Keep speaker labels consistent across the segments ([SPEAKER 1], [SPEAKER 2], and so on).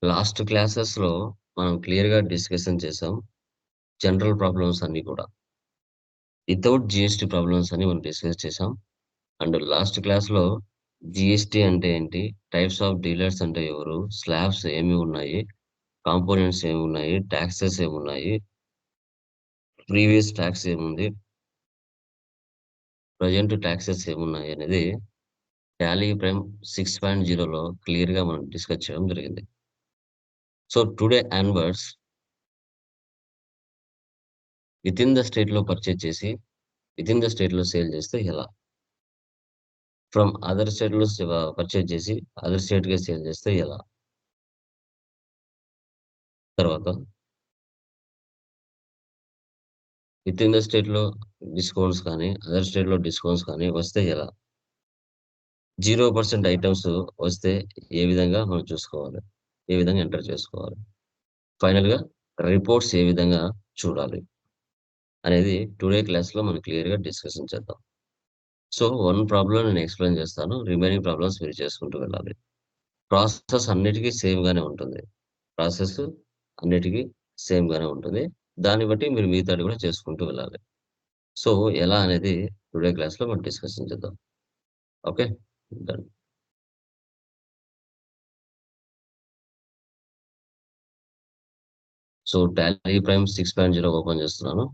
[SPEAKER 1] Last క్లాసెస్‌లో మనం క్లియర్‌గా డిస్కషన్ చేసాం. జనరల్ ప్రాబ్లమ్స్ అన్నీ కూడా. వితౌట్ జీఎస్టీ ప్రాబ్లమ్స్ అని మనం డిస్కస్ చేసాం. అండ్ లాస్ట్ క్లాస్‌లో జీఎస్టీ అంటే ఏంటి? టైప్స్ ఆఫ్ డీలర్స్ అంటే ఎవరు? స్లాబ్స్ ఏమి ఉన్నాయి? కాంపోనెంట్స్ ఏమున్నాయి? టాక్సెస్ ఏమున్నాయి? ప్రీవియస్ టాక్స్ ఏముంది? ప్రెజెంట్ టాక్సెస్ ఏమున్నాయి? అనేది టాలీ ప్రైమ్ 6.0లో క్లియర్‌గా మనం డిస్కస్ చేయడం జరిగింది. So today onwards within the స్టేట్‌లో పర్చేజ్ చేసి, వితిన్ ద స్టేట్‌లో సేల్ చేస్తే ఎలా? ఫ్రమ్ అదర్ స్టేట్‌లో పర్చేజ్ చేసి, అదర్ స్టేట్‌కే సేల్ చేస్తే ఎలా? తర్వాత వితిన్ ద స్టేట్‌లో డిస్కౌంట్స్ కానీ, అదర్ స్టేట్‌లో డిస్కౌంట్స్ కానీ వస్తే ఎలా? 0% ఐటెమ్స్ వస్తే ఏ విధంగా మనం చూసుకోవాలి? ఏ విధంగా ఎంటర్ చేసుకోవాలి? ఫైనల్‌గా రిపోర్ట్స్ ఏ విధంగా చూడాలి? అనేది టుడే క్లాస్‌లో మనం క్లియర్‌గా డిస్కషన్ చేద్దాం. సో, వన్ ప్రాబ్లమ్ నేను ఎక్స్‌ప్లెయిన్ చేస్తాను. రిమైనింగ్ ప్రాబ్లమ్స్ మీరు చేసుకుంటూ వెళ్ళాలి. ప్రాసెస్ అన్నిటికి సేమ్ గానే ఉంటుంది. ప్రాసెస్ అన్నిటికి సేమ్ గానే ఉంటుంది. దాన్ని బట్టి మీరు మిగతాది కూడా చేసుకుంటూ వెళ్ళాలి. సో, ఎలా అనేది టుడే క్లాస్‌లో మనం డిస్కషన్ చేద్దాం. Okay. Done. So, Tally prime 6.0 open చేస్తున్నాను.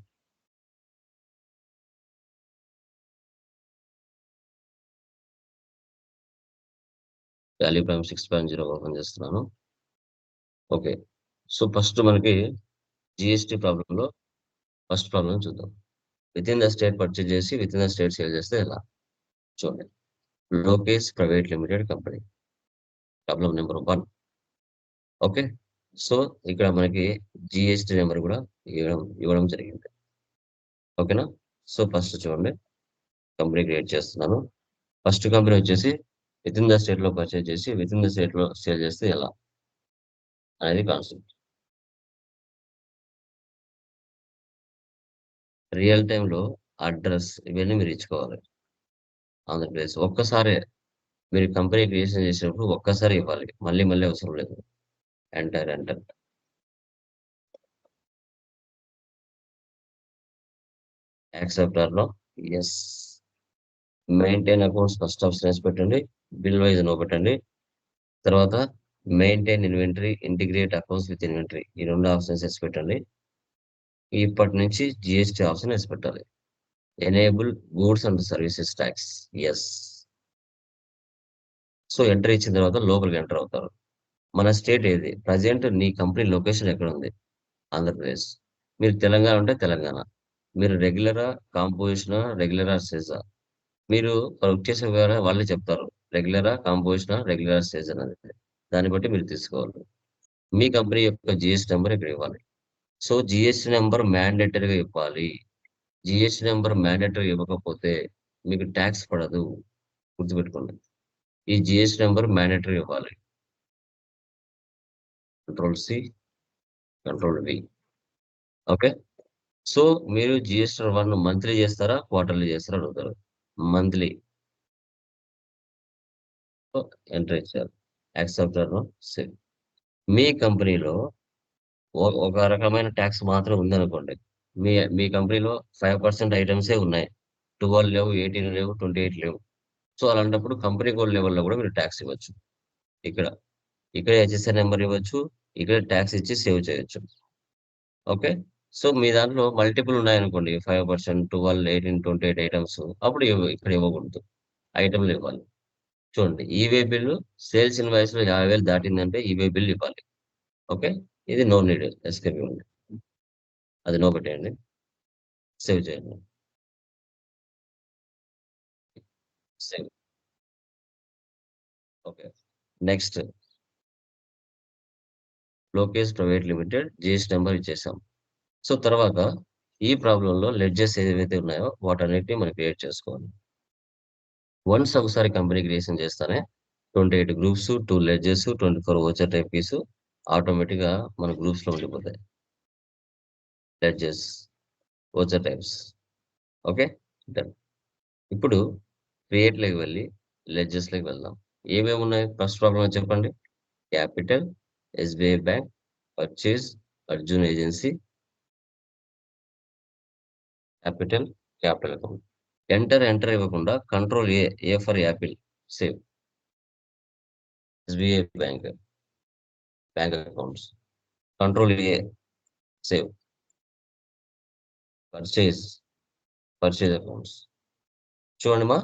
[SPEAKER 1] టాలీ ప్రైమ్ 6.0 ఓపెన్ చేస్తున్నాను. ఓకే. సో, ఫస్ట్ మనకి జీఎస్టీ ప్రాబ్లమ్‌లో ఫస్ట్ ప్రాబ్లమ్ చూద్దాం. వితిన్ ద స్టేట్ పర్చేజ్ చేసి, వితిన్ ద స్టేట్ సేల్ చేస్తే ఎలా? చూడండి. Lokesh private limited company. Problem number 1. Okay. So, ఇక్కడ మనకి జీఎస్టీ నంబర్ కూడా ఇవ్వడం జరిగింది. ఓకేనా? సో, ఫస్ట్ చూడండి. కంపెనీ క్రియేట్ చేస్తున్నాను. ఫస్ట్ కంపెనీ వచ్చేసి వితిన్ ద స్టేట్‌లో పర్చేజ్ చేసి, వితిన్ ద స్టేట్‌లో సేల్ చేస్తే ఎలా? అనేది కాన్సెప్ట్. రియల్ టైమ్‌లో అడ్రెస్ ఇవన్నీ మీరు ఇచ్చుకోవాలి. ఆంధ్రప్రదేశ్. ఒక్కసారే మీరు కంపెనీ క్రియేషన్ చేసినప్పుడు ఒక్కసారే ఇవ్వాలి. మళ్ళీ మళ్ళీ అవసరం లేదు. ఎంటర్. యాక్సెప్టార్‌లో yes. Maintain accounts first option yes పెట్టండి. బిల్ వైస్ నో పెట్టండి. తర్వాత maintain inventory, integrate accounts with inventory ఈ 2 ఆప్షన్స్ ఏసి పెట్టండి. ఇప్పటి నుంచి జీఎస్టీ ఆప్షన్ ఏసి పెట్టాలి. Enable goods and services talks. Yes. So, enter ఇచ్చిన తర్వాత లోపలికి ఎంటర్ అవుతారు. మన స్టేట్ ఏది? ప్రెజెంట్ నీ కంపెనీ లొకేషన్ ఎక్కడుంది? ఆంధ్రప్రదేశ్. మీరు తెలంగాణ ఉంటే తెలంగాణ. మీరు రెగ్యులరా? కాంపోజిషనా? రెగ్యులరా? సెసా? మీరు వర్క్ చేసే వాళ్ళే చెప్తారు. రెగ్యులరా? కాంపోజిషనా? రెగ్యులరా? సెస్ అనేది. దాన్ని బట్టి మీరు తీసుకోవాలి. మీ కంపెనీ యొక్క జీఎస్టీ నంబర్ ఇక్కడ ఇవ్వాలి. సో, జీఎస్టీ నంబర్ మ్యాండేటరీగా ఇవ్వాలి. జీఎస్టీ నంబర్ మ్యాండేటరీగా ఇవ్వకపోతే మీకు టాక్స్ పడదు. గుర్తుపెట్టుకోండి. ఈ జీఎస్టీ నంబర్ మ్యాండేటరీగా ఇవ్వాలి. Control C, control V. Okay. So, మీరు జీఎస్టీ 1 మంత్లీ చేస్తారా? క్వార్టర్లీ చేస్తారా అడుగుతారు. మంత్లీ. సో, ఎంటర్ ఇచ్చారు. Accept save. మీ కంపెనీలో ఒక రకమైన టాక్స్ మాత్రం ఉందనుకోండి. మీ మీ కంపెనీలో 5% ఐటెమ్సే ఉన్నాయి. 12 లేవు, 18 లేవు, 28 లేవు. సో, అలాంటప్పుడు కంపెనీ కోడ్ లెవెల్‌లో కూడా మీరు టాక్స్ ఇవ్వచ్చు. ఇక్కడ. ఇక్కడే హెచ్ఎస్‌ఐ నంబర్ ఇవ్వచ్చు. ఇక్కడే టాక్స్ ఇచ్చి సేవ్ చేయొచ్చు. ఓకే. సో, మీ దాంట్లో మల్టిపుల్ ఉన్నాయనుకోండి 5%, 12, 18, 28 ఐటెమ్స్ అప్పుడు ఇక్కడ ఇవ్వకూడదు. ఐటెమ్‌లు ఇవ్వాలి. చూడండి. ఈవే బిల్లు సేల్స్ ఇన్వాయిస్‌లో 50,000 దాటిందంటే ఈవే బిల్ ఇవ్వాలి. ఓకే. ఇది నో నీడ్ ఎస్కేప్ ఇవ్వండి. అది నో పెట్టేయండి. సేవ్ చేయండి. Save. Okay. Next Lokesh private limited GST number ఇచ్చేసాం. సో, తర్వాత ఈ ప్రాబ్లమ్‌లో లెడ్జెస్ ఏవైతే ఉన్నాయో వాటన్నిటిని మనం క్రియేట్ చేసుకోవాలి. వన్స్ ఒకసారి కంపెనీ క్రియేషన్ చేస్తానే 28 groups, 2 ledgers, 24 voucher type keys ఆటోమేటిక్‌గా మన గ్రూప్స్‌లో ఉండిపోతాయి. Ledgers, voucher types. Okay. Done. ఇప్పుడు క్రియేట్‌లోకి వెళ్లి లెడ్జెస్‌లోకి వెళ్దాం. ఏమేమున్నాయి? ఫస్ట్ ప్రాబ్లమ్ చెప్పండి. Capital, SBI bank, purchase, Arjun agency, capital account. Enter ఇవ్వకుండా control A for apple, save. SBI bank accounts, control save. Purchase accounts. చూడండి మా,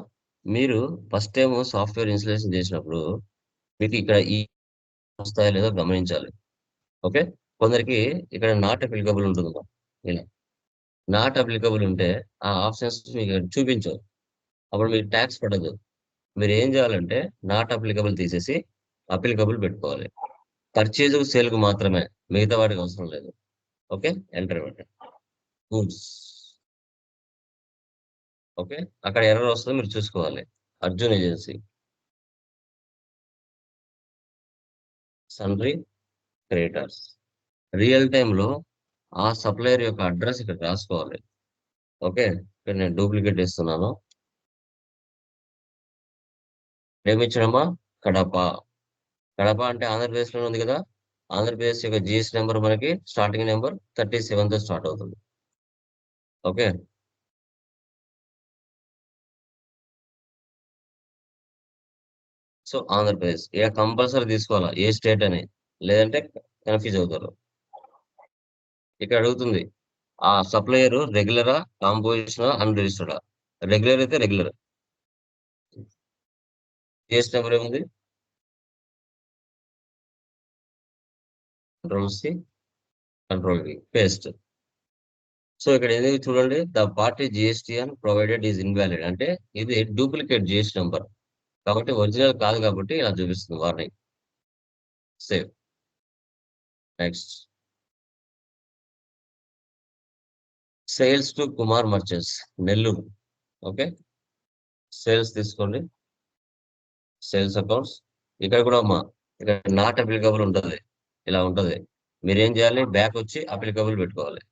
[SPEAKER 1] మీరు ఫస్ట్ టైం సాఫ్ట్వేర్ ఇన్స్టాలేషన్ చేసినప్పుడు మీకు ఇక్కడ ఈ వస్తాయో లేదో గమనించాలి. ఓకే, కొందరికి ఇక్కడ నాట్ అప్లికబుల్ ఉంటుంది మా. ఇలా నాట్ అప్లికబుల్ ఉంటే ఆ ఆప్షన్స్ మీకు చూపించవు, అప్పుడు మీకు ట్యాక్స్ పడదు. మీరు ఏం చేయాలంటే నాట్ అప్లికబుల్ తీసేసి అప్లికబుల్ పెట్టుకోవాలి. పర్చేజ్ సేల్కు మాత్రమే, మిగతా వాటికి అవసరం లేదు. ఓకే, ఎంటర్ ఇవ్వండి. గూడ్స్. ఓకే, అక్కడ ఎర్రర్ వస్తుందో మీరు చూసుకోవాలి. Arjun agency, సన్రీ, creators. రియల్ టైంలో ఆ సప్లయర్ యొక్క అడ్రస్ ఇక్కడ రాసుకోవాలి. ఓకే, ఇక్కడ నేను డూప్లికేట్ ఇస్తున్నాను. ఏమిచ్చడమా, కడప. కడప అంటే ఆంధ్రప్రదేశ్లో ఉంది కదా, ఆంధ్రప్రదేశ్ యొక్క జిఎస్టీ నెంబర్ మనకి స్టార్టింగ్ నెంబర్ 37తో స్టార్ట్ అవుతుంది. ఓకే, సో ఆంధ్రప్రదేశ్ ఇక కంపల్సరీ తీసుకోవాలా ఏ స్టేట్ అని, లేదంటే కన్ఫ్యూజ్ అవుతారు. ఇక్కడ అడుగుతుంది ఆ సప్లయర్ రెగ్యులరా, కాంపోజిషనా, అన్రిజిస్టర్డా. రెగ్యులర్ అయితే రెగ్యులర్. జిఎస్టీ నెంబర్ ఏముంది, control C, control V, paste. So ఇక్కడ ఏది చూడండి, the party GSTN provided is invalid అంటే ఇది డూప్లికేట్ జిఎస్టీ నెంబర్, కాబట్టి ఒరిజినల్ కాదు, కాబట్టి ఇలా చూపిస్తుంది warning. Save. Next, sales to Kumar merchants, Nellore. Okay, sales తీసుకోండి, సేల్స్ అకౌంట్స్. ఇక్కడ కూడా అమ్మా, ఇక్కడ నాట్ అప్లికబుల్ ఉంటుంది, ఇలా ఉంటుంది. మీరు ఏం చేయాలి, బ్యాక్ వచ్చి అప్లికబుల్ పెట్టుకోవాలి.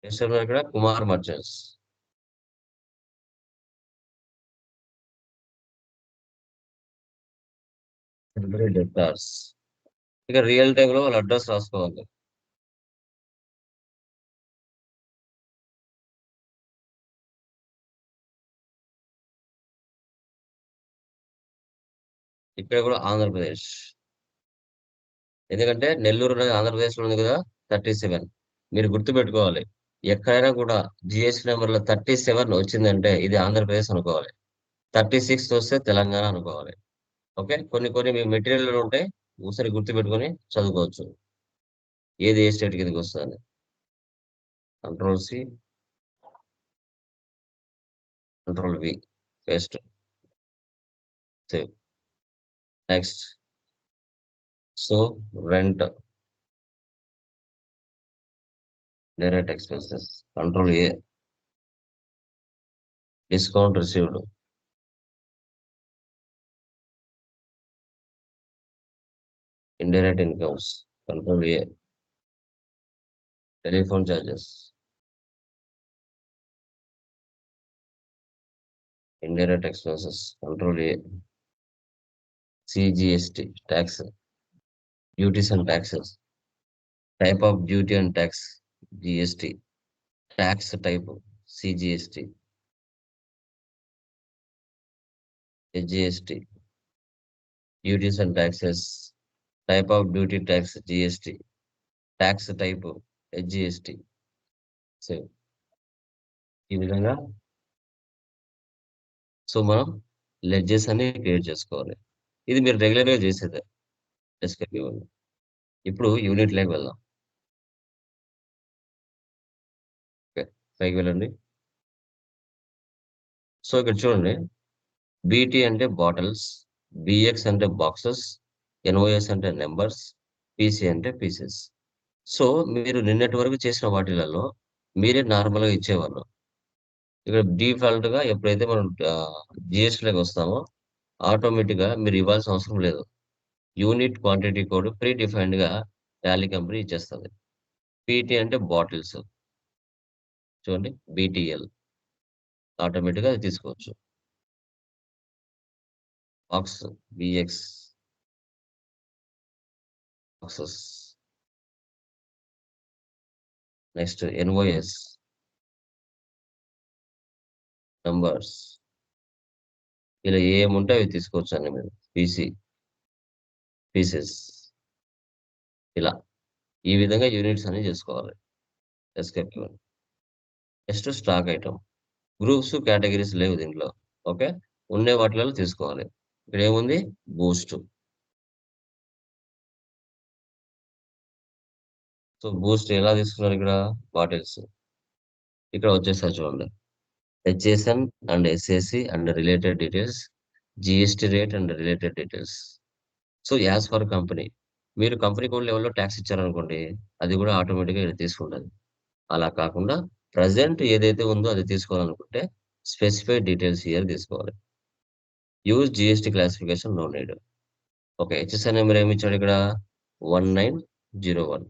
[SPEAKER 1] ఇక్కడ కుమార్ మర్చెంట్స్. డెప్టార్స్. ఇక రియల్ టైమ్ లో వాళ్ళ అడ్రస్ రాసుకోవాలి. ఇక్కడ కూడా ఆంధ్రప్రదేశ్, ఎందుకంటే నెల్లూరు అనేది ఆంధ్రప్రదేశ్ లో ఉంది కదా. 37 మీరు గుర్తు పెట్టుకోవాలి. ఎక్కడైనా కూడా జిఎస్టీ నెంబర్ లో 37 వచ్చిందంటే ఇది ఆంధ్రప్రదేశ్ అనుకోవాలి, 36 వస్తే తెలంగాణ అనుకోవాలి. ఓకే, కొన్ని కొన్ని మీ మెటీరియల్ ఉంటాయి, ఒకసారి గుర్తు పెట్టుకొని చదువుకోవచ్చు ఏది ఏ స్టేట్ కిందకి వస్తుంది. Control C, control V, paste, save. Next, so rent, direct expenses, control A, discount received, indirect incomes, control A, telephone charges, indirect expenses, control A, CGST, tax, duties and taxes, type of duty and tax, GST, tax type, CGST, HGST, duties and taxes, type of duty tax, GST, tax type, HGST. So ఈ విధంగా so మనం ledges అన్ని create చేసుకోవాలి. ఇది మీరు regular గా చేసేదే. Escape ఇవ్వండి. ఇప్పుడు యూనిట్ లోకి వెళ్దాం. ఓకే, పైకి వెళ్ళండి. సో ఇక్కడ చూడండి, BT అంటే బాటిల్స్, BX అంటే బాక్సెస్, NOS అంటే నెంబర్స్, PC అంటే పీసెస్. సో మీరు నిన్నటి వరకు చేసిన వాటిలలో మీరే నార్మల్ గా ఇచ్చేవాళ్ళు. ఇక్కడ డిఫాల్ట్ గా ఎప్పుడైతే మనం జిఎస్టీలోకి వస్తామో ఆటోమేటిక్ గా మీరు ఇవ్వాల్సిన అవసరం లేదు. Unit quantity code predefined గా టాలీ కంపెనీ ఇచ్చేస్తుంది. PT అంటే బాటిల్స్, చూడండి BTL, ఆటోమేటిక్ గా అది తీసుకోవచ్చు. Box BX boxes. Next NOS numbers. ఇలా ఏముంటే అవి తీసుకోవచ్చు అండి మీరు. పీసీ పీసెస్ ఇలా ఈ విధంగా యూనిట్స్ అన్ని చేసుకోవాలి. Escape. Next stock item. Groups categories లేవు దీంట్లో. ఓకే, ఉండే వాటిలలో తీసుకోవాలి. ఇక్కడ ఏముంది? బూస్ట్. సో బూస్ట్ ఎలా తీసుకున్నారు? ఇక్కడ బాటిల్స్. ఇక్కడ వచ్చేసారి చూడండి, HSN and SSC and related details, GST rate and related details. So as for company, మీరు కంపెనీ కోడ్ లెవెల్లో ట్యాక్స్ ఇచ్చారనుకోండి, అది కూడా ఆటోమేటిక్గా ఇక్కడ తీసుకుంటుంది. అలా కాకుండా ప్రజెంట్ ఏదైతే ఉందో అది తీసుకోవాలనుకుంటే స్పెసిఫైడ్ డీటెయిల్స్ ఇయర్ తీసుకోవాలి. Use GST classification no need. Okay, HSN number ఏమి ఇచ్చాడు ఇక్కడ? 1901.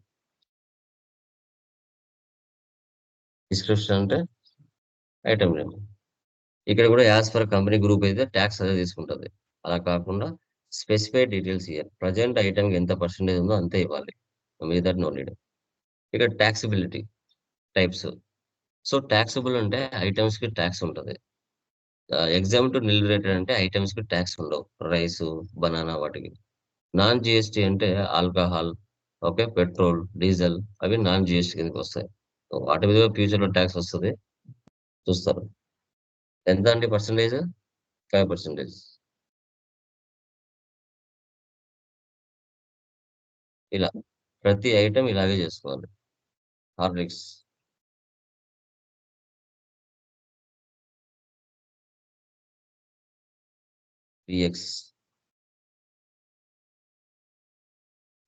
[SPEAKER 1] డిస్క్రిప్షన్ అంటే ఐటమ్ నేమ్. ఇక్కడ కూడా యాజ్ ఫర్ కంపెనీ గ్రూప్ అయితే ట్యాక్స్ అదే తీసుకుంటుంది. అలా కాకుండా స్పెసిఫైడ్ డీటెయిల్స్ ఇయర్. ప్రజెంట్ ఐటమ్కి ఎంత పర్సెంటేజ్ ఉందో అంతే ఇవ్వాలి, మిగతా నో నీడ్. ఇక్కడ ట్యాక్సిబిలిటీ టైప్స్. సో ట్యాక్సిబుల్ అంటే ఐటమ్స్ కి ట్యాక్స్ ఉంటుంది. ఎగ్జామ్ టు నిల్ రేటెడ్ అంటే ఐటమ్స్ కి ట్యాక్స్ ఉండవు, రైస్ బనానా వాటికి. నాన్ జిఎస్టీ అంటే ఆల్కహాల్, ఓకే, పెట్రోల్ డీజిల్, అవి నాన్ జిఎస్టీ కిందకి వస్తాయి. వాటి మీద ఫ్యూచర్ లో ట్యాక్స్ వస్తుంది, చూస్తారు. ఎంత అండి పర్సంటేజ్? 5%. ఇలా ప్రతి ఐటమ్ ఇలాగే చేసుకోవాలి. Horlicks PX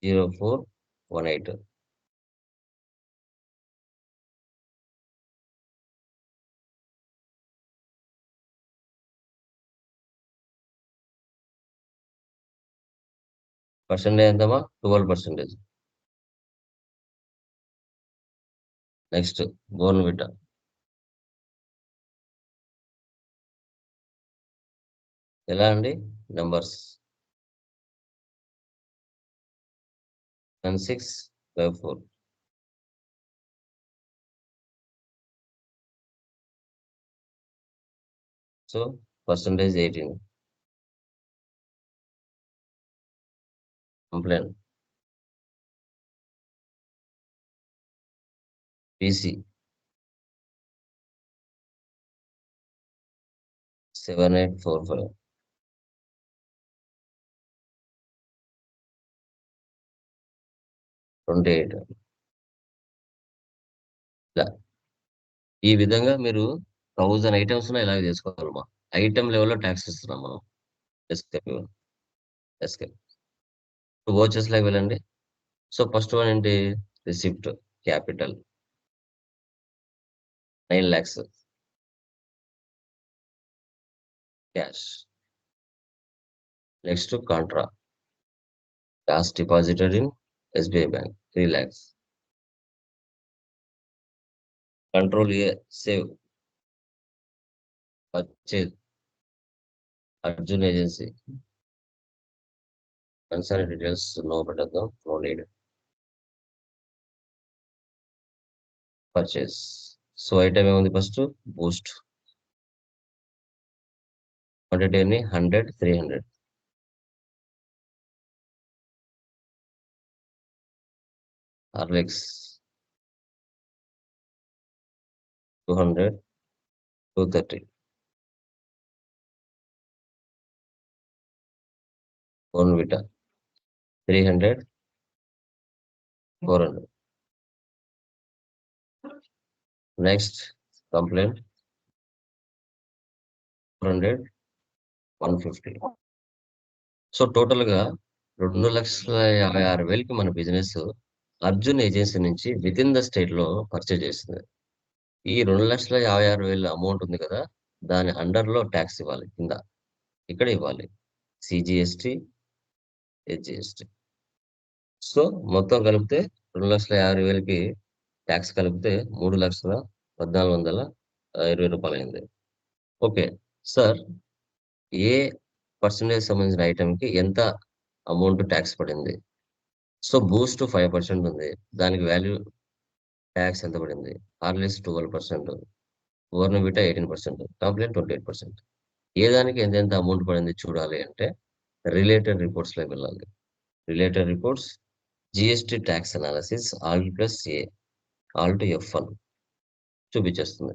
[SPEAKER 1] 0418. పర్సెంటేజ్ ఎంతమా? 12%. Next Bournvita. ఎలా అండి? Numbers 1654. So percentage 18. Complan PC 7845. 28. ఇలా ఈ విధంగా మీరు 1000 ఐటమ్స్ ఇలాగ చేసుకోవాలమ్మా. ఐటమ్ లెవెల్లో ట్యాక్స్ ఇస్తున్నాం మనం. Escape escape. వాచెస్ లాగా వెళ్ళండి. సో ఫస్ట్ వన్ ఏంటి? Receipt capital 9 lakhs. Cash. Next Contra, cash deposited in SBI Bank 3 lakhs. Control A, save, purchase, Arjun Agency. Concerned details no better than no need. Purchase. So item on the first boost. Quantity any 100, 300. Horlicks 200, 230. Bonvita 300, 400. Next complaint 400, 150. So total గా 2,56,000కి మన business Arjun agency నుంచి within the state లో purchase చేస్తుంది. ఈ 2,56,000 amount ఉంది కదా, దాని under లో ట్యాక్స్ ఇవ్వాలి. కింద ఇక్కడ ఇవ్వాలి సిజిఎస్టి, హెచ్జిఎస్టి. సో మొత్తం కలిపితే 2,50,000కి ట్యాక్స్ కలిపితే 3,14,20 రూపాయలు అయింది. ఓకే సార్, ఏ పర్సెంటేజ్ సంబంధించిన ఐటెంకి ఎంత అమౌంట్ ట్యాక్స్ పడింది. సో బూస్ట్ 5% ఉంది, దానికి వాల్యూ ట్యాక్స్ ఎంత పడింది. Horlicks 12%, Bournvita 18%, complaint 28%. ఏ దానికి ఎంతెంత అమౌంట్ పడింది చూడాలి అంటే రిలేటెడ్ రిపోర్ట్స్లోకి వెళ్ళాలి. Related reports, GST tax analysis, alt plus A, alt to F1 చూపించేస్తుంది.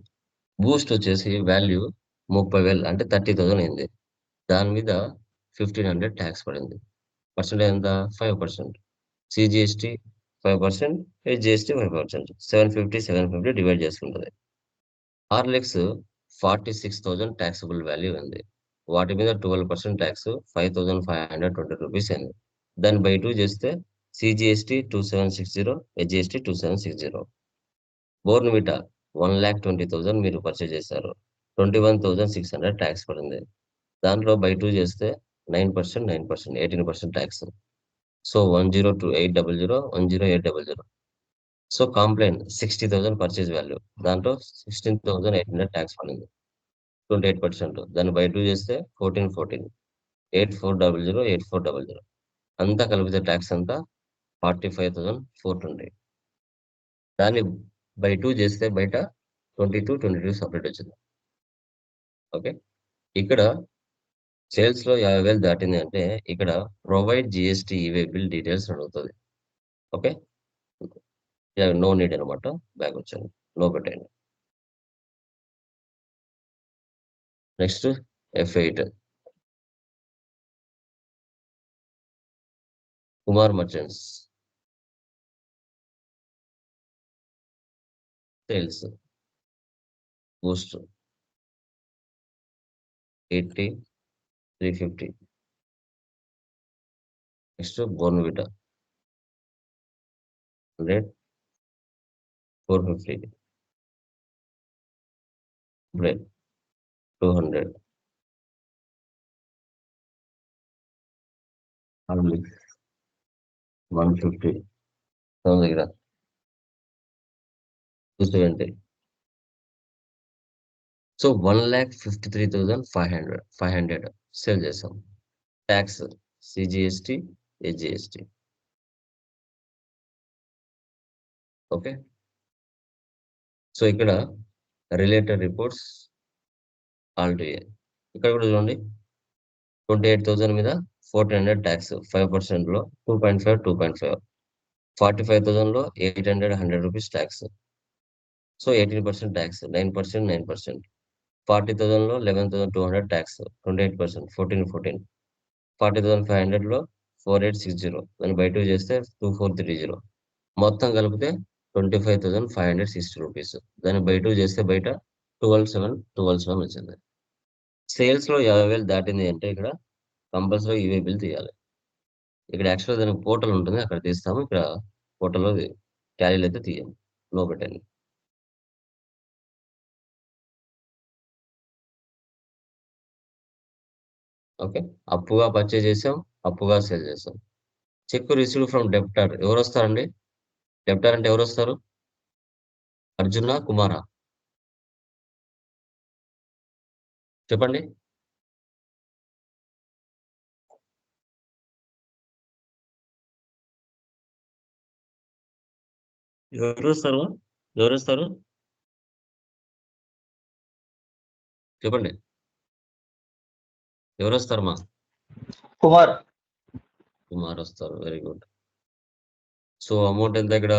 [SPEAKER 1] బూస్ట్ వచ్చేసి వాల్యూ 30,000 అంటే 30,000 అయింది. దాని మీద 1,500 ట్యాక్స్ పడింది. పర్సెంటేజ్ ఎంత? 5%. CGST 5%, HGST 5%. 750 డివైడ్ చేసుకుంటుంది. హార్లిక్స్ 46,000 ట్యాక్సబుల్ వాల్యూ ఉంది. వాటి మీద 12% ట్యాక్స్, 5,520 రూపీస్ అయింది. దాన్ని బై 2 చేస్తే సిజిఎస్టీ 2760, హెచ్జిఎస్టీ 2760. బోర్న్విటా 1,20,000 మీరు పర్చేజ్ చేశారు, 21,600 ట్యాక్స్ పడింది. దాంట్లో బై 2 చేస్తే 9%, 9%, 18% tax. So 102,800, 10800. So complaint 60,000 purchase value, దాంట్లో 16,800 ట్యాక్స్ పడింది, 28%. దాన్ని బై 2 చేస్తే 14, 8400, 8400. అంతా కలిపితే ట్యాక్స్ అంతా 45,420. దాన్ని బై 2 చేస్తే బయట 22 సపరేట్ వచ్చింది. ఓకే, ఇక్కడ సేల్స్ లో 50,000 దాటింది అంటే ఇక్కడ provide GST e-way bill details అడుగుతుంది. ఓకే, నో నీడ్ అనమాట. బ్యాక్ వచ్చాను, నో పెట్టండి. Next F8, Kumar merchants. Sales Boost 80, 350. Next Bournvita 100, 450. Bread 200. Horlicks 150. దగ్గర 270. సో 1,53,500 సేల్ చేసాం. Tax CGST, HGST. Okay, so ఇక్కడ రిలేటెడ్ రిపోర్ట్స్ ఆల్ టు ఏ. ఇక్కడ కూడా చూడండి, 28,000 మీద 1,400 ట్యాక్స్, 5% లో 2.5, 2.5. 45,000 లో 800, 100 రూపీస్ ట్యాక్స్. So 18% tax, 9%, 9%. 40,000 లో 11,200 ట్యాక్స్, 28%, 14. 40,500 లో 4,860. దాన్ని బై 2 చేస్తే 2,430. మొత్తం కలిపితే 25,560 రూపీస్. దాన్ని బై 2 చేస్తే బయట 12,7 వచ్చింది. సేల్స్ లో 50,000 దాటింది అంటే ఇక్కడ కంపల్సరీ ఈవే బిల్ తీయాలి. ఇక్కడ యాక్చువల్గా దానికి పోర్టల్ ఉంటుంది, అక్కడ తీస్తాము. ఇక్కడ పోర్టల్లో టాలీలు అయితే తీయం, నో పెట్టండి. ఓకే, అప్పుగా పర్చేజ్ చేసాం, అప్పుగా సేల్ చేసాం. Check received from డెప్టర్. ఎవరు వస్తారండి? డెప్టర్ అంటే ఎవరు వస్తారు? అర్జునా, కుమారా? చెప్పండి. ఎవరు వస్తారు? ఎవరు వస్తారు? చెప్పండి, ఎవరు వస్తారు మా?
[SPEAKER 2] కుమార్.
[SPEAKER 1] కుమార్ వస్తారు, వెరీ గుడ్. సో అమౌంట్ ఎంత ఇక్కడ?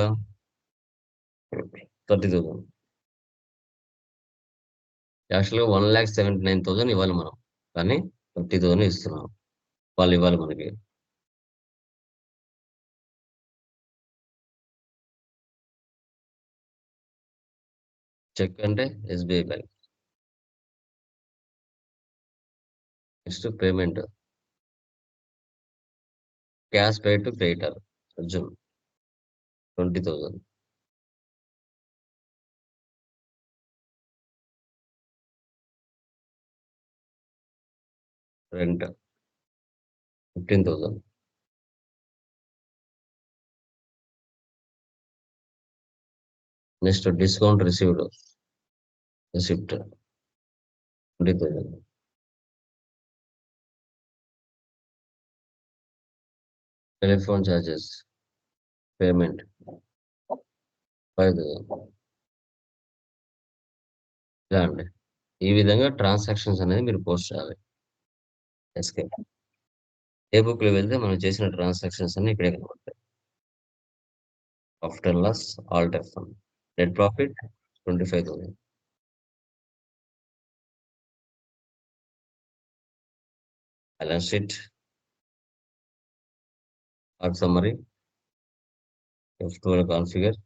[SPEAKER 1] 30,000. యాక్చువల్గా 1,79,000 ఇవ్వాలి మనం, కానీ 30,000 ఇస్తున్నాం. వాళ్ళు ఇవ్వాలి మనకి. చెక్ అంటే SBI bank. Next payment, cash pay to creditor Arjun 20,000. Rent 15,000. Next discount received receipt 20,000. Telephone charges, payment 5,000 ఇలా అండి. ఈ విధంగా ట్రాన్సాక్షన్స్ అనేది మీరు పోస్ట్ చేయాలి. ఎస్కేప్. ఏ బుక్‌లో వెళ్తే మనం చేసిన ట్రాన్సాక్షన్స్ అన్నీ ఇక్కడే కనబడతాయి. Profit and loss, all type fund. Net profit 25,000. Balance sheet, or summary, F12 configure,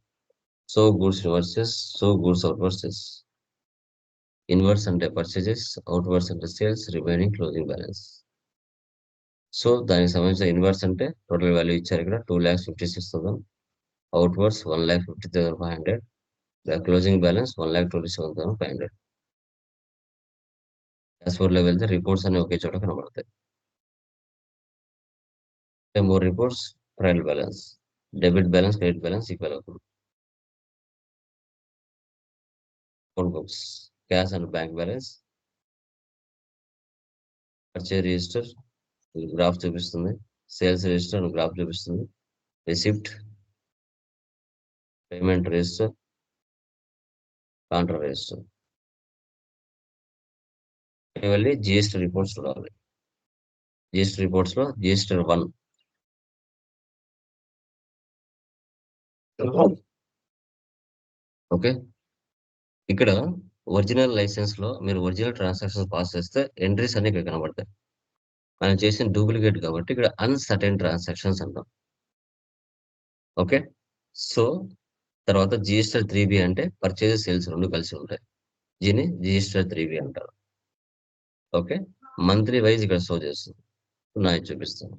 [SPEAKER 1] so goods inwards, so goods outwards. Inwards అంటే పర్చేజెస్, అవుట్వర్స్ అంటే sales, remaining closing balance. So దానికి సంబంధించిన ఇన్వర్స్ అంటే టోటల్ వాల్యూ ఇచ్చారు ఇక్కడ 2,56,000. Outwards 1,50,500. Closing balance 1,27,500. డాష్‌బోర్డ్‌లో వెళ్తే reports అన్ని ఒకే చోట కనబడతాయి. More reports, trial balance, debit balance, credit balance equal అవుతుంది. Account books, cash and bank balance, purchase register graph చూపిస్తుంది, సేల్స్ రిజిస్టర్ గ్రాఫ్ చూపిస్తుంది, receipt, payment register, contra register. వెళ్ళి జిఎస్టీ రిపోర్ట్స్ చూడాలి. జిఎస్టీ రిపోర్ట్స్ లో జిఎస్టీ 1. ఓకే, ఇక్కడ original licence లో మీరు original transaction pass చేస్తే ఎంట్రీస్ అన్ని ఇక్కడ కనబడతాయి. మనం చేసిన డూప్లికేట్ కాబట్టి ఇక్కడ అన్సర్టెన్ ట్రాన్సాక్షన్స్ అంటాం. ఓకే, సో తర్వాత జిఎస్టర్ 3B అంటే పర్చేజ్ సేల్స్ రెండు కలిసి ఉంటాయి. దీన్ని జిఎస్టర్ 3B అంటారు. ఓకే, మంత్లీ వైజ్ ఇక్కడ షో చేస్తుంది. నా చూపిస్తాను.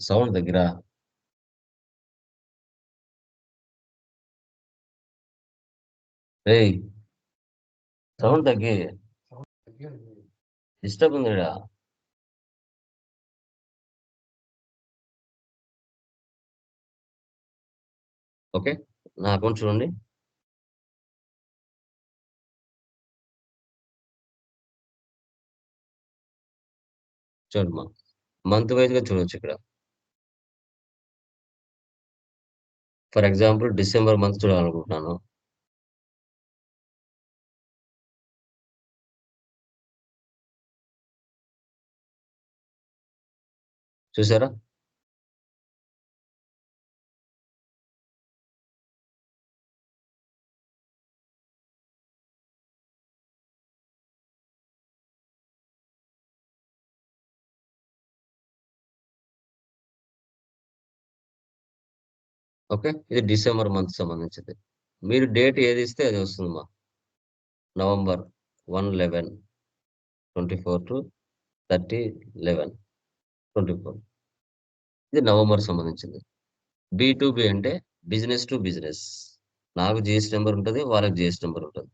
[SPEAKER 1] సౌండ్ దగ్గర రేయ్, సౌండ్ తగ్గి, డిస్టర్బ్ ఉంది ఇక్కడ. ఓకే, నా అకౌంట్ చూడండి. చూడమ్మా, మంత్ వైజ్ గా చూడొచ్చు ఇక్కడ. ఫర్ ఎగ్జాంపుల్ డిసెంబర్ మంత్ చూడాలనుకుంటున్నాను. చూసారా? ఓకే, ఇది డిసెంబర్ మంత్ సంబంధించింది. మీరు డేట్ ఏది ఇస్తే అది వస్తుందమ్మా. November 1/11/24 to 30/11/24. ఇది నవంబర్ సంబంధించింది. B2B అంటే బిజినెస్ టు బిజినెస్. నాకు జిఎస్టీ నెంబర్ ఉంటుంది, వాళ్ళకి జిఎస్టీ నెంబర్ ఉంటుంది.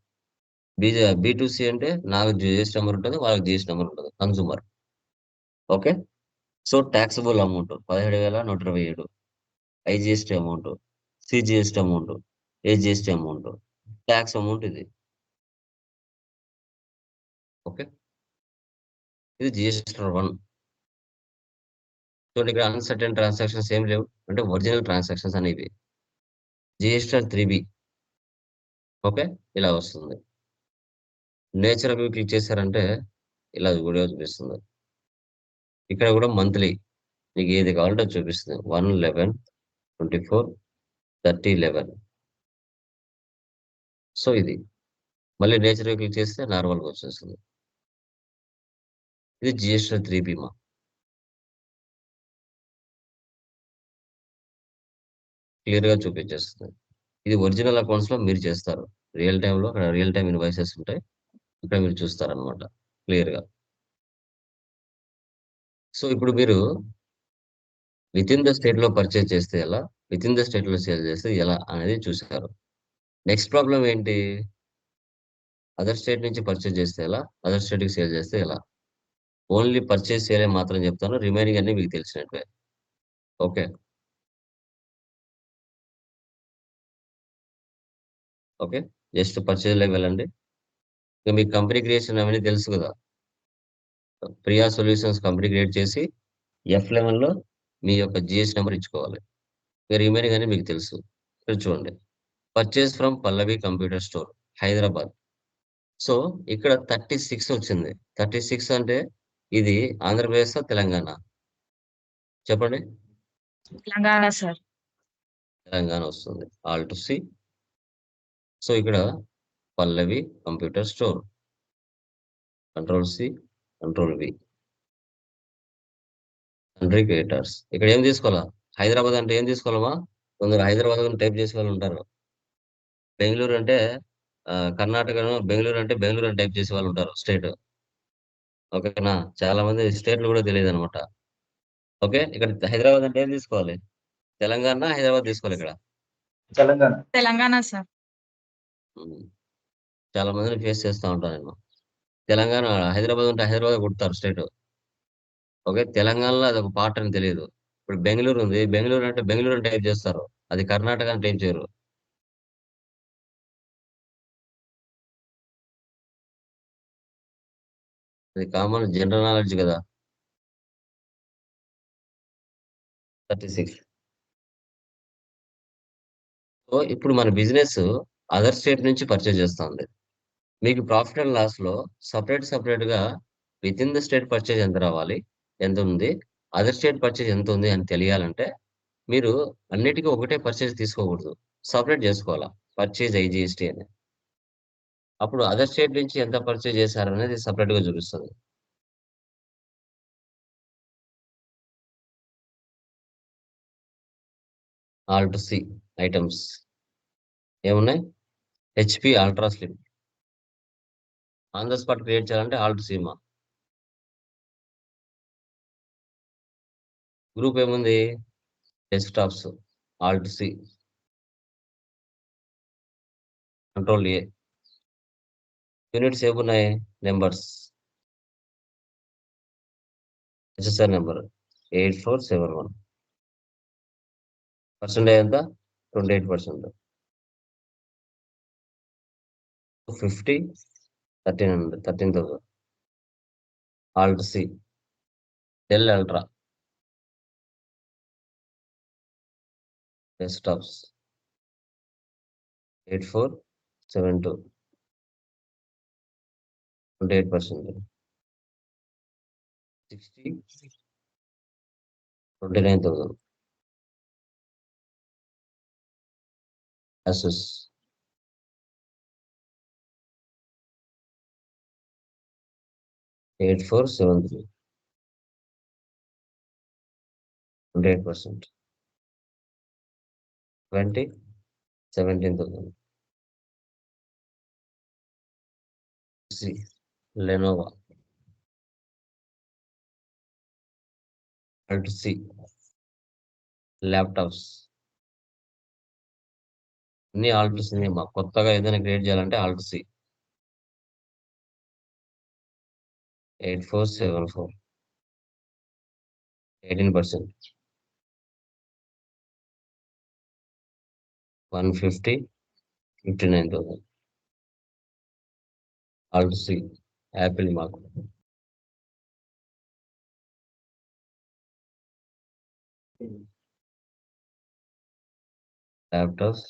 [SPEAKER 1] B2C అంటే నాకు జిఎస్టీ నెంబర్ ఉంటుంది, వాళ్ళకి జిఎస్టీ నెంబర్ ఉంటుంది, consumer. Okay, so taxable amount 17,127. IGST amount, CGST amount, SGST amount, tax amount ఇది. ఓకే, ఇది జిఎస్టీ 1. చూడండి, ఇక్కడ అన్సర్టెన్ ట్రాన్సాక్షన్స్ ఏం లేవు, అంటే ఒరిజినల్ ట్రాన్సాక్షన్స్ అనేవి. GST 3B. ఓకే, ఇలా వస్తుంది. నేచర్ అవి క్లిక్ చేశారంటే ఇలా వీడియో చూపిస్తుంది. ఇక్కడ కూడా మంత్లీ మీకు ఏది కావాలంటే అది చూపిస్తుంది. 1/11/24, 30/11. సో ఇది మళ్ళీ నేచర్ క్లిక్ చేస్తే నార్మల్గా వచ్చేస్తుంది. ఇది జిఎస్టీ 3B మా. క్లియర్ గా చూపించేస్తుంది. ఇది ఒరిజినల్ అకౌంట్స్ లో మీరు చేస్తారు. రియల్ టైమ్ లో అక్కడ రియల్ టైమ్ ఇన్వాయిసెస్ ఉంటాయి, ఇక్కడ మీరు చూస్తారనమాట క్లియర్ గా. సో ఇప్పుడు మీరు విత్ ఇన్ ద స్టేట్ లో పర్చేజ్ చేస్తే ఎలా, విత్ ఇన్ ద స్టేట్ లో సేల్ చేస్తే ఎలా అనేది చూసారు. నెక్స్ట్ ప్రాబ్లం ఏంటి? అదర్ స్టేట్ నుంచి పర్చేజ్ చేస్తే ఎలా, అదర్ స్టేట్ కి సేల్ చేస్తే ఎలా. ఓన్లీ పర్చేజ్ సేల్ మాత్రం చెప్తాను, రిమైనింగ్ అన్ని మీకు తెలిసినట్లే. Okay, okay. జస్ట్ పర్చేజ్‌లోకి వెళ్ళండి. ఇక మీకు కంపెనీ క్రియేషన్ అవన్నీ తెలుసు కదా! ప్రియా సొల్యూషన్స్ కంపెనీ క్రియేట్ చేసి F11లో మీ యొక్క జీఎస్టీ నంబర్ ఇచ్చుకోవాలి. ఇక రిమైనింగ్ అన్నీ మీకు తెలుసు. ఇక్కడ చూడండి. Purchase from Pallavi computer store Hyderabad. So, ఇక్కడ 36 వచ్చింది. 36 అంటే ఇది ఆంధ్రప్రదేశా? తెలంగాణ? చెప్పండి.
[SPEAKER 2] తెలంగాణ సార్.
[SPEAKER 1] తెలంగాణ వస్తుంది. Alt C. సో, ఇక్కడ Pallavi computer store. Control C, control V. Sundry creditors. ఇక్కడ ఏం తీసుకోవాలా? హైదరాబాద్ అంటే ఏం తీసుకోవాలమ్మా? కొందరు హైదరాబాద్ అని టైప్ చేసే వాళ్ళు ఉంటారు. బెంగుళూరు అంటే కర్ణాటకను బెంగుళూరు అంటే బెంగుళూరు అని టైప్ చేసే వాళ్ళు ఉంటారు స్టేట్. ఓకేనా? చాలా మంది స్టేట్‌లు కూడా తెలీదనమాట. ఓకే. ఇక్కడ హైదరాబాద్ అంటే ఏం తీసుకోవాలి? తెలంగాణ, హైదరాబాద్ తీసుకోవాలి ఇక్కడ.
[SPEAKER 3] తెలంగాణ.
[SPEAKER 2] తెలంగాణ సార్.
[SPEAKER 1] హ్మ్. చాలా మందిని ఫేస్ చేస్తా ఉంటాను నేను. తెలంగాణ హైదరాబాద్ ఉంటే హైదరాబాద్ కొడతారు స్టేట్. ఓకే. తెలంగాణలో అదొక పార్ట్ అని తెలీదు. ఇప్పుడు బెంగుళూరు ఉంది. బెంగుళూరు అంటే బెంగుళూరు అని టైప్ చేస్తారు. అది కర్ణాటక అని టైప్ చేయరు. అది కామన్ జనరల్ నాలెడ్జ్ కదా! 36. సో, ఇప్పుడు మన బిజినెస్ అదర్ స్టేట్ నుంచి పర్చేజ్ చేస్తుంది. మీకు ప్రాఫిట్ అండ్ లాస్‌లో సెపరేట్‌గా వితిన్ ద స్టేట్ పర్చేజ్ ఎంత రావాలి? ఎంతుంది? అదర్ స్టేట్ పర్చేజ్ ఎంతుంది అని తెలియాలంటే, మీరు అన్నిటికి ఒకటే పర్చేజ్ తీసుకోకూడదు. సెపరేట్ జేసుకోవాలా. పర్చేజ్ ఐజీఎస్టీ అని. అప్పుడు అదర్ స్టేట్ నుంచి ఎంత పర్చేజ్ చేశారనేది సెపరేట్‌గా చూపిస్తది. ఆల్ట్ సి ఐటెమ్స్ ఏమున్నాయి? HP ultra slim. On the spot create చేయాలంటే ఆల్ట్ సి మా. గ్రూప్ ఏముంది? Desktops. Alt C. Control A. Units ఏమున్నాయి? నంబర్స్. HSR number 8471. పర్సెంటేజ్ ఎంత? 28%. 50, 1300, 13,000. ఆల్ట్ సి. Dell ultra. Desktops. 8472. 28%. 60, 29,000. Asus. $8473. 28%. 20, 17,000. C. Lenovo. Alt C. Laptops. అన్ని alt సినే మా. కొత్తగా ఏదైనా క్రియేట్ చేయాలంటే alt C. 8474. 18%. 150, 59,000. Alt C. Apple మాకు. ల్యాప్‌టాప్స్.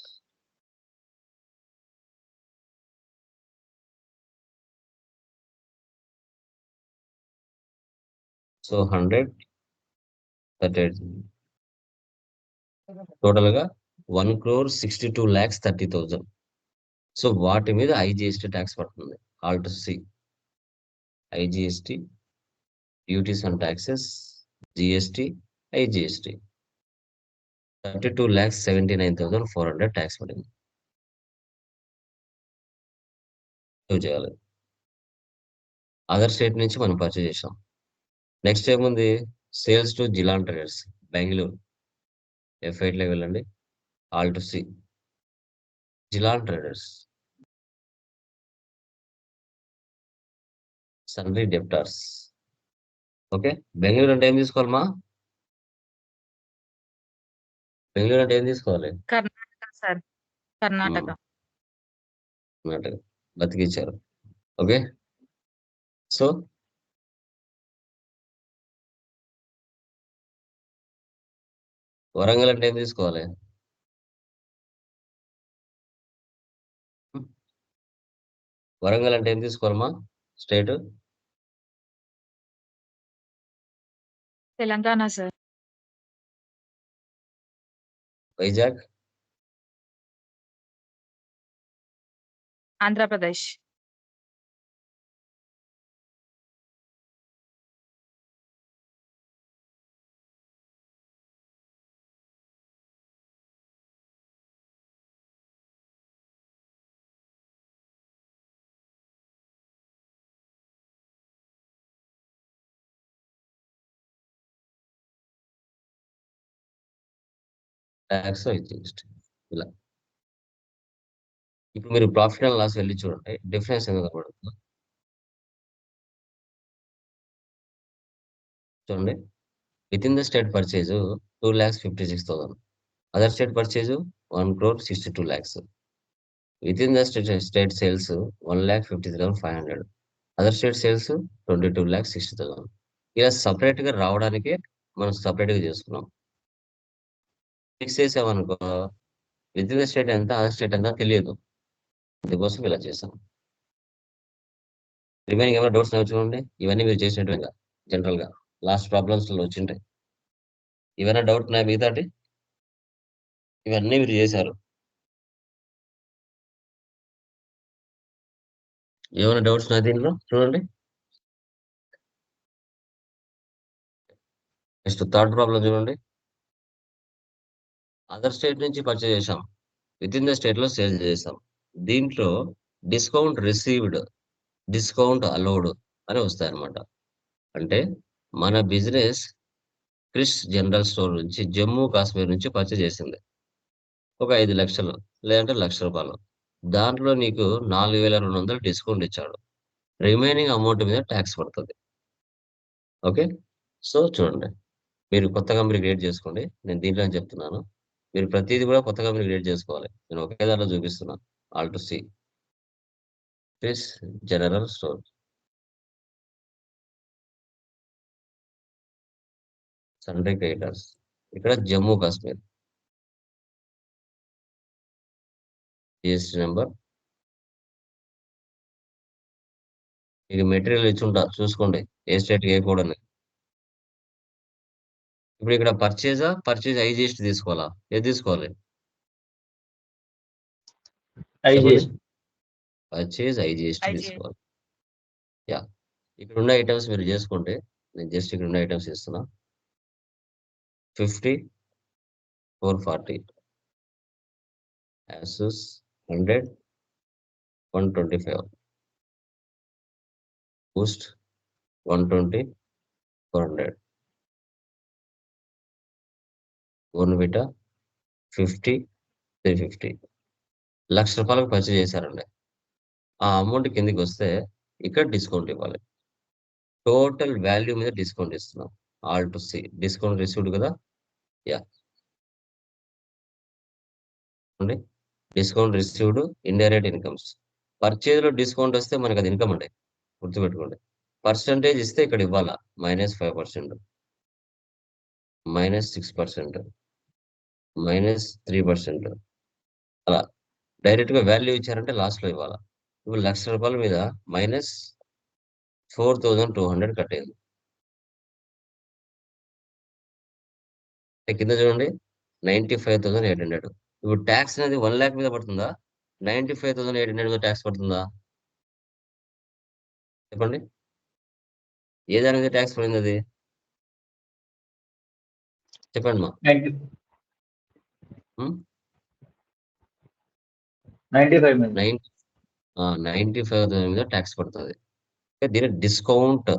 [SPEAKER 1] సో 100, 38. టోటల్‌గా 1,62,30,000. సో వాటి మీద ఐజీఎస్టీ టాక్స్ పడుతుంది. Alt C. IGST, duties and taxes, GST, IGST. 32,79,400 tax పడింది. సేవ్ చేయాలి. అదర్ స్టేట్ నుంచి మనం పర్చేజ్ చేసాం. నెక్స్ట్ ఏముంది? Sales to Jilan traders Bengaluru. F8లోకి వెళ్ళండి. Alt C. Jilan traders. Sundry debtors. Okay. Bengaluru అంటే ఏం తీసుకోవాలమ్మా? బెంగుళూరు అంటే ఏం తీసుకోవాలి?
[SPEAKER 2] కర్ణాటక సార్. కర్ణాటక.
[SPEAKER 1] అన్నట్టుగా బతికిచ్చారు. ఓకే. సో వరంగల్ అంటే ఏం తీసుకోవాలి? వరంగల్ అంటే ఏం తీసుకోవాలమ్మా? State
[SPEAKER 2] Telangana sir.
[SPEAKER 1] Vizag,
[SPEAKER 2] Andhra Pradesh.
[SPEAKER 1] Tax GST ఇలా. ఇప్పుడు మీరు ప్రాఫిట్ అండ్ లాస్ వెళ్ళి చూడండి, డిఫరెన్స్ ఎందుకు కనబడుతుందో చూడండి. Within the state purchase 2,56,000, other state purchase 1,62,00,000, within the state sales 1,53,500, other state sales 22,60,000. ఇలా సపరేట్ గా రావడానికి మనం సపరేట్ గా చేసుకున్నాం. ఫిక్స్ చేసామనుకో విత్ ఇన్ ద స్టేట్ ఎంత, అదర్ స్టేట్ ఎంత తెలియదు, అందుకోసం ఇలా చేసాం. రిమైనింగ్ ఏమైనా డౌట్స్ చూడండి. ఇవన్నీ మీరు చేసినట్టుగా జనరల్ గా లాస్ట్ ప్రాబ్లమ్స్ లో వచ్చింటాయి. ఏమైనా డౌట్ ఉన్నాయా మిగతాటి? ఇవన్నీ మీరు చేశారు. ఏమైనా డౌట్స్ ఉన్నాయి దీంట్లో చూడండి. నెక్స్ట్ థర్డ్ ప్రాబ్లం చూడండి. అదర్ స్టేట్ నుంచి పర్చేజ్ చేసాం, విత్ ఇన్ ద స్టేట్ లో సేల్ చేసాం. దీంట్లో డిస్కౌంట్ రిసీవ్డ్, డిస్కౌంట్ అలౌడ్ అని వస్తాయి అన్నమాట. అంటే మన బిజినెస్ క్రిష్ జనరల్ స్టోర్ నుంచి జమ్మూ కాశ్మీర్ నుంచి పర్చేజ్ చేసింది ఒక 5 లక్షలు లేదంటే ₹1,00,000. దాంట్లో నీకు 4,200 డిస్కౌంట్ ఇచ్చాడు. రిమైనింగ్ అమౌంట్ మీద ట్యాక్స్ పడుతుంది. ఓకే. సో చూడండి, మీరు కొత్త కంపెనీ క్రియేట్ చేసుకోండి. నేను దీంట్లోనే చెప్తున్నాను. మీరు ప్రతిదీ కూడా కొత్త కంపెనీ క్రియేట్ చేసుకోవాలి. నేను ఒకే దాంట్లో చూపిస్తున్నాను. Alt to C Krish general store, sundry creditors, ఇక్కడ జమ్మూ కాశ్మీర్, జిఎస్టీ నెంబర్. మీకు మెటీరియల్ ఇచ్చుంటా చూసుకోండి, ఏ స్టేట్ ఏ కోడ్ అని. ఇప్పుడు ఇక్కడ పర్చేజ్ ఐజిఎస్టీ తీసుకోవాలా, ఏది తీసుకోవాలి చెప్పండి?
[SPEAKER 3] IGS
[SPEAKER 1] purchase IGST
[SPEAKER 2] IG.
[SPEAKER 1] తీసుకోవాలి. యా, ఇక్కడ ఉన్న ఐటమ్స్ మీరు చేసుకోండి. నేను జస్ట్ ఇక్కడ ఉన్న ఐటమ్స్ ఇస్తున్నా. 50, 440, Asus 100, 125, Boost 120, 400, Bonvita 50, 350. ₹1,00,000 పర్చేజ్ చేశారండి. ఆ అమౌంట్ కిందికి వస్తే ఇక్కడ డిస్కౌంట్ ఇవ్వాలి. టోటల్ వాల్యూ మీద డిస్కౌంట్ ఇస్తున్నాం. Alt to C discount received కదా. Yeah, discount received indirect incomes. Purchase లో డిస్కౌంట్ వస్తే మనకి అది ఇన్కమ్ అండి, గుర్తుపెట్టుకోండి. పర్సంటేజ్ ఇస్తే ఇక్కడ ఇవ్వాలా, -5%, -6%, -3%. అలా డైరెక్ట్ గా వాల్యూ ఇచ్చారంటే లాస్ట్ లో ఇవ్వాలా. ఇప్పుడు ₹1,00,000 మీద -4,200 కట్టేది. కింద చూడండి 95,800. ఇప్పుడు ట్యాక్స్ అనేది 1,00,000 మీద పడుతుందా, 95,800 మీద ట్యాక్స్ పడుతుందా చెప్పండి? ఏ దాని మీద ట్యాక్స్ పడింది అది చెప్పండి మా.
[SPEAKER 3] 95 మీద
[SPEAKER 1] 95,000 మీద ట్యాక్స్ పడుతుంది. దీని డిస్కౌంట్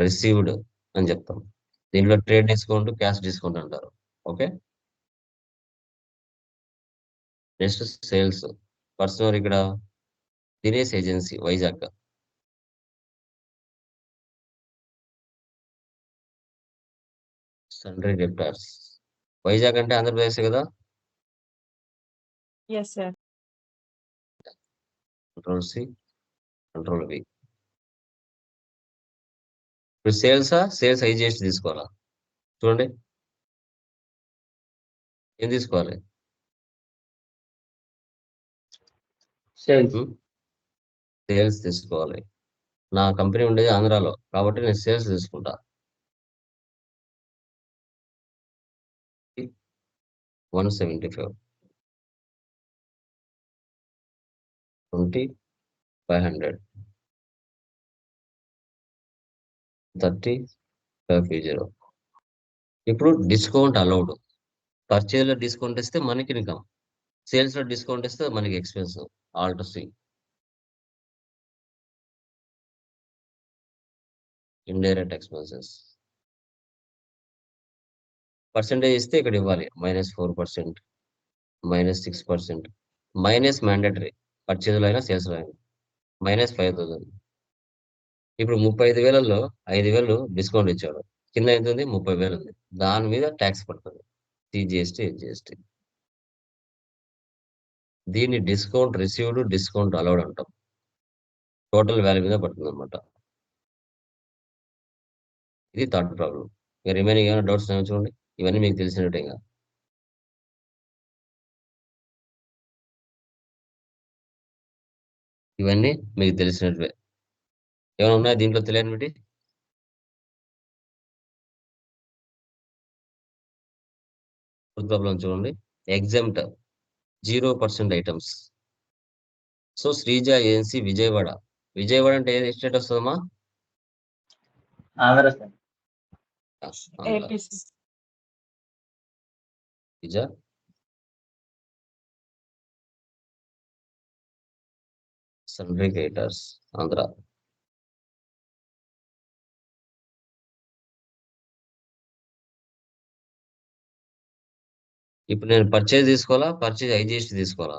[SPEAKER 1] రిసీవ్డ్ అని చెప్తాం. దీంట్లో ట్రేడ్ డిస్కౌంట్, క్యాష్ డిస్కౌంట్ అంటారు. ఓకే. నెక్స్ట్ సేల్స్ పర్సనల్, ఇక్కడ దినేష్ ఏజెన్సీ వైజాగ్, సన్రీ డెప్టార్స్. వైజాగ్ అంటే ఆంధ్రప్రదేశ్ కదా.
[SPEAKER 2] Yes sir.
[SPEAKER 1] Control C, control వి. ఇప్పుడు సేల్స్ ఐజిఎస్టి తీసుకోవాలా? చూడండి, ఏం తీసుకోవాలి?
[SPEAKER 3] సేల్స్.
[SPEAKER 1] సేల్స్ తీసుకోవాలి. నా కంపెనీ ఉండేది ఆంధ్రాలో కాబట్టి నేను సేల్స్ తీసుకుంటా. 175, 20, 500, 30, 550. ఇప్పుడు డిస్కౌంట్ అలౌడ్. పర్చేజ్ లో డిస్కౌంట్ ఇస్తే మనకి ఇన్కమ్, సేల్స్ లో డిస్కౌంట్ ఇస్తే మనకి expense. Alt to C. Indirect expenses percentage ఇస్తే ఇక్కడ ఇవ్వాలి. -4%, -6%, మైనస్ మ్యాండేటరీ పర్చేజ్లో అయినా సేల్స్లో అయినా. -5,000. ఇప్పుడు 35,000లో 5,000 డిస్కౌంట్ ఇచ్చాడు, కింద ఎంత ఉంది? 30,000 ఉంది. దాని మీద ట్యాక్స్ పడుతుంది, సిజిఎస్టీ, జిఎస్టీ. దీన్ని డిస్కౌంట్ రిసీవ్డ్, డిస్కౌంట్ అలౌడ్ అంటాం. టోటల్ వాల్యూ మీద పడుతుంది అనమాట. ఇది థర్డ్ ప్రాబ్లం. ఇక రిమైనింగ్ ఏమైనా డౌట్స్ ఉన్నాయో చూడండి. ఇవన్నీ మీకు తెలిసినట్టే. ఇంకా ఇవన్నీ మీకు తెలిసినట్వే. ఏమైనా ఉన్నాయా దీంట్లో తెలియనివి? ప్రాబ్లం చూడండి. Exempt 0% items. So Sreeja agency Vijayawada. Vijayawada అంటే ఏ స్టేట్ వస్తుందమ్మా?
[SPEAKER 3] ఆంధ్ర సార్.
[SPEAKER 1] ఆంధ్ర.
[SPEAKER 2] ఏపీ సార్.
[SPEAKER 1] విజ సన్రీ క్రియేటర్స్, ఆంధ్ర. ఇప్పుడు నేను పర్చేజ్ తీసుకోవాలా, పర్చేజ్ ఐజిఎస్టీ తీసుకోవాలా?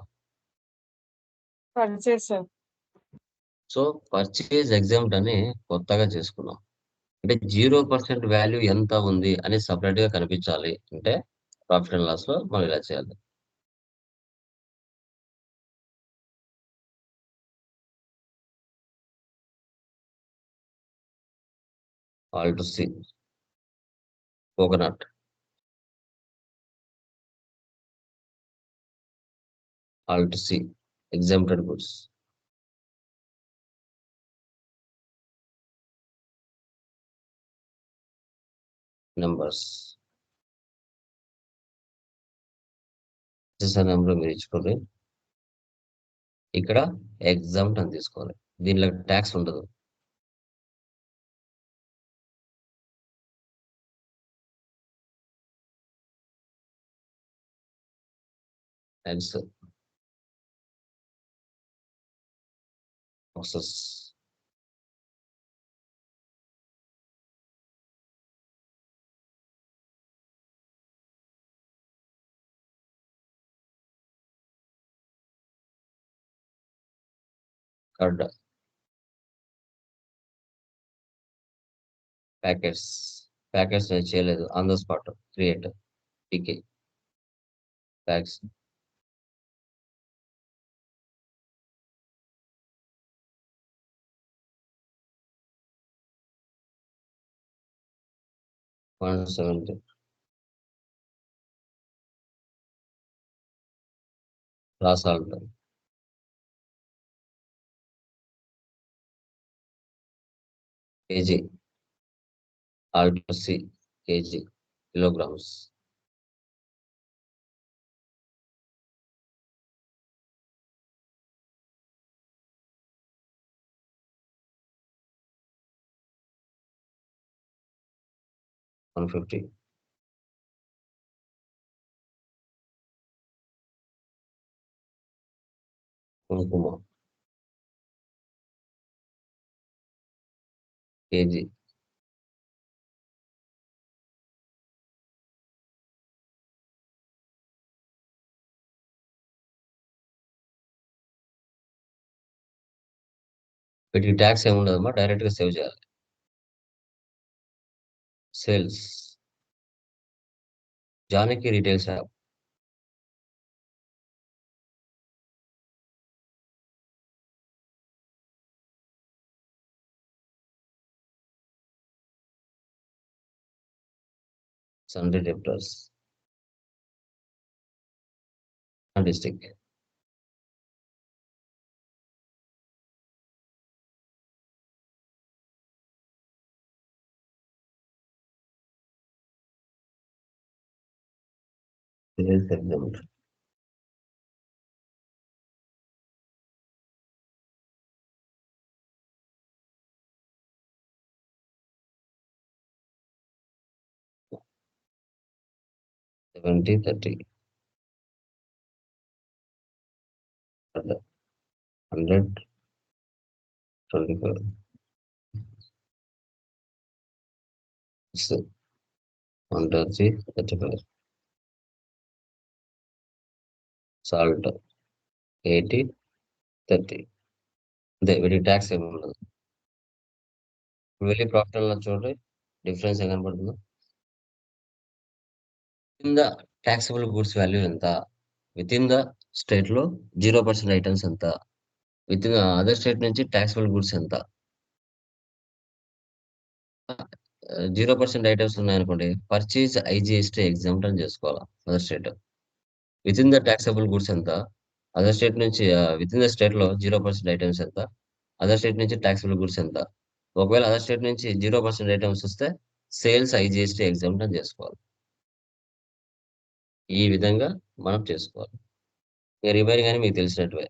[SPEAKER 2] Purchase sir.
[SPEAKER 1] So purchase exempt అని కొత్తగా చేసుకున్నాం. అంటే 0% వాల్యూ ఎంత ఉంది అని సపరేట్ గా కనిపించాలి అంటే ప్రాఫిట్ అండ్ లాస్ లో మనం ఇలా చేయాలి. Alt to C, coconut, alt to C, exempted goods. Numbers number మీరు ఇచ్చుకోండి. ఇక్కడ ఎగ్జామ్ట్ అని తీసుకోవాలి, దీనిలో ట్యాక్స్ ఉండదు. Tax process. Card, packets. Packets నేను చేయలేదు, on the spot create, PK packs. $170. Raw salt, KG. Alt to C, KG, kilograms. $150. Kumkum KG. వీటికి ట్యాక్స్ ఏమి ఉండదమ్మా, డైరెక్ట్ గా సేవ్ చేయాలి. Sales, Janaki retail shop. sundry debtors. District. Sales exempt. $70, $30. 100, 24. 130, 35. Salt 80, 30. అదే వీటికి tax ఏమి ఉండదు. వెళ్ళి ప్రాఫిట్ అలా చూడండి, డిఫరెన్స్ ఏం కనపడుతుందో. In the taxable goods value ఎంత? విత్ ఇన్ ద స్టేట్ లో 0% ఐటమ్స్ ఎంత? విత్ ఇన్ అదర్ స్టేట్ నుంచి ట్యాక్సిబుల్ గూడ్స్ ఎంత? 0% ఐటమ్స్ ఉన్నాయనుకోండి, పర్చేజ్ ఐజిఎస్టీ ఎగ్జామ్ట్ అని చేసుకోవాలి other state. Within the taxable goods ఎంత? అదర్ స్టేట్ నుంచి విత్ ఇన్ ద స్టేట్ లో 0% ఐటమ్స్ ఎంత? అదర్ స్టేట్ నుంచి ట్యాక్సబుల్ గూడ్స్ ఎంత? ఒకవేళ అదర్ స్టేట్ నుంచి 0% ఐటమ్స్ వస్తే సేల్స్ ఐజిఎస్టీ ఎగ్జామ్ట్ అని చేసుకోవాలి. ఈ విధంగా మనం చేసుకోవాలి. రిమైనింగ్ అని మీకు తెలిసినట్టువే.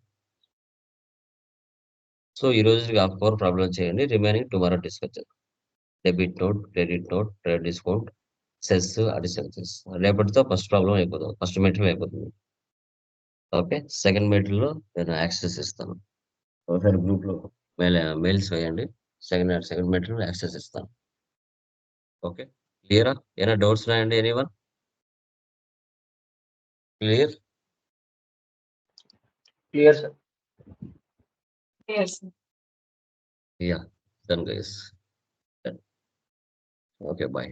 [SPEAKER 1] సో ఈ రోజుకి ఆ 4 ప్రాబ్లం చేయండి, రిమైనింగ్ టుమారో డిస్కస్ చేద్దాం. Debit note, credit note, trade discount, cess, additional cess. రేపటితో ఫస్ట్ ప్రాబ్లం అయిపోతుంది, ఫస్ట్ మెటీరియల్ అయిపోతుంది. ఓకే, సెకండ్ మెటీరియల్లో నేను యాక్సెస్ ఇస్తాను. ఒకసారి గ్రూప్ లో మెయిల్స్ వేయండి. సెకండ్ మెటీరియల్ యాక్సెస్ ఇస్తాను. ఓకే, క్లియరా? ఏమైనా డౌట్స్ రాయండి, anyone? Clear?
[SPEAKER 3] Clear, sir.
[SPEAKER 2] Yes.
[SPEAKER 1] Yeah, done guys. Done. Okay, bye.